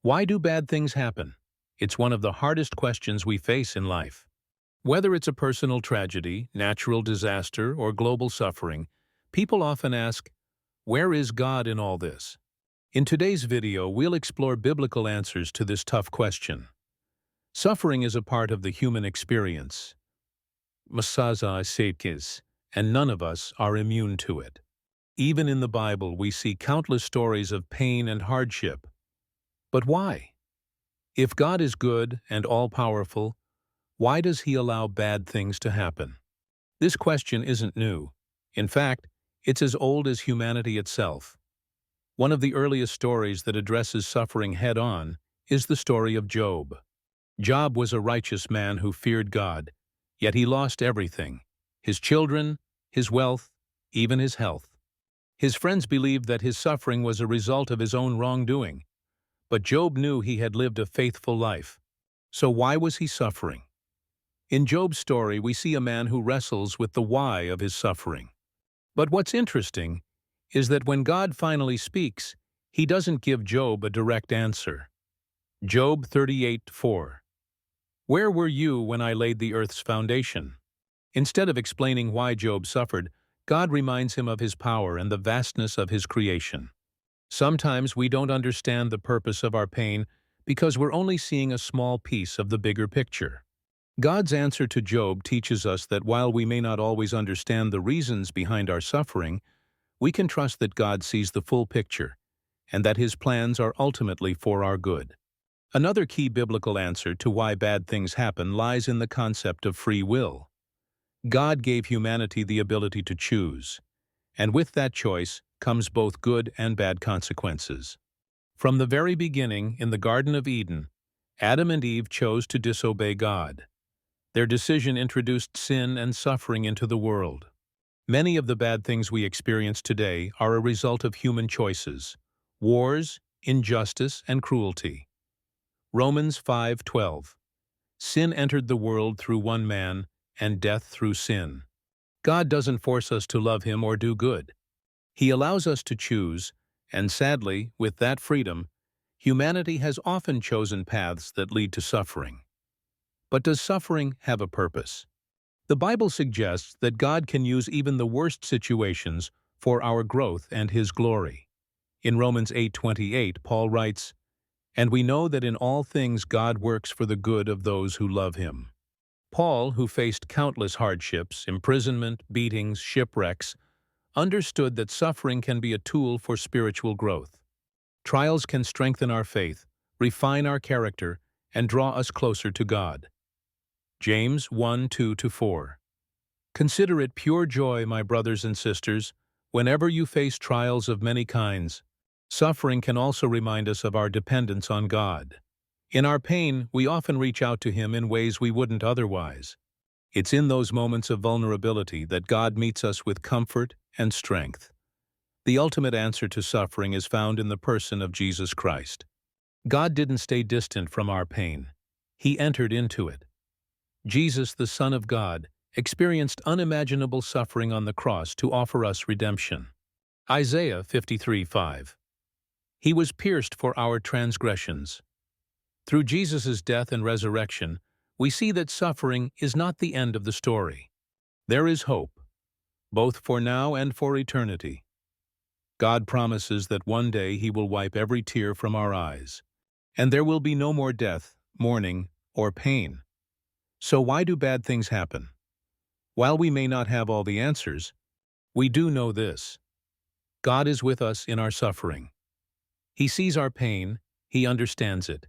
Why do bad things happen? It's one of the hardest questions we face in life. Whether it's a personal tragedy, natural disaster, or global suffering, people often ask, where is God in all this? In today's video, we'll explore biblical answers to this tough question. Suffering is a part of the human experience, Masaza Setkis, and none of us are immune to it. Even in the Bible, we see countless stories of pain and hardship. But why? If God is good and all-powerful, why does He allow bad things to happen? This question isn't new. In fact, it's as old as humanity itself. One of the earliest stories that addresses suffering head-on is the story of Job. Job was a righteous man who feared God, yet he lost everything: his children, his wealth, even his health. His friends believed that his suffering was a result of his own wrongdoing, but Job knew he had lived a faithful life. So why was he suffering? In Job's story, we see a man who wrestles with the why of his suffering. But what's interesting is that when God finally speaks, He doesn't give Job a direct answer. Job 38:4. Where were you when I laid the earth's foundation? Instead of explaining why Job suffered, God reminds him of His power and the vastness of His creation. Sometimes we don't understand the purpose of our pain because we're only seeing a small piece of the bigger picture. God's answer to Job teaches us that while we may not always understand the reasons behind our suffering, we can trust that God sees the full picture and that His plans are ultimately for our good. Another key biblical answer to why bad things happen lies in the concept of free will. God gave humanity the ability to choose, and with that choice comes both good and bad consequences. From the very beginning, in the Garden of Eden, Adam and Eve chose to disobey God. Their decision introduced sin and suffering into the world. Many of the bad things we experience today are a result of human choices: wars, injustice, and cruelty. Romans 5:12. Sin entered the world through one man, and death through sin. God doesn't force us to love Him or do good. He allows us to choose, and sadly, with that freedom, humanity has often chosen paths that lead to suffering. But does suffering have a purpose? The Bible suggests that God can use even the worst situations for our growth and His glory. In Romans 8:28, Paul writes, "And we know that in all things God works for the good of those who love Him." Paul, who faced countless hardships, imprisonment, beatings, shipwrecks, understood that suffering can be a tool for spiritual growth. Trials can strengthen our faith, refine our character, and draw us closer to God. James 1:2-4. Consider it pure joy, my brothers and sisters, whenever you face trials of many kinds. Suffering can also remind us of our dependence on God. In our pain, we often reach out to Him in ways we wouldn't otherwise. It's in those moments of vulnerability that God meets us with comfort and strength. The ultimate answer to suffering is found in the person of Jesus Christ. God didn't stay distant from our pain. He entered into it. Jesus, the Son of God, experienced unimaginable suffering on the cross to offer us redemption. Isaiah 53:5. He was pierced for our transgressions. Through Jesus' death and resurrection, we see that suffering is not the end of the story. There is hope, both for now and for eternity. God promises that one day He will wipe every tear from our eyes, and there will be no more death, mourning, or pain. So why do bad things happen? While we may not have all the answers, we do know this: God is with us in our suffering. He sees our pain, He understands it,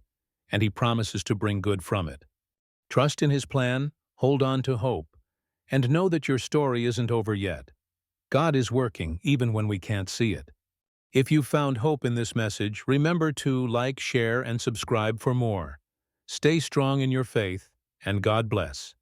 and He promises to bring good from it. Trust in His plan, hold on to hope, and know that your story isn't over yet. God is working even when we can't see it. If you found hope in this message, remember to like, share, and subscribe for more. Stay strong in your faith, and God bless.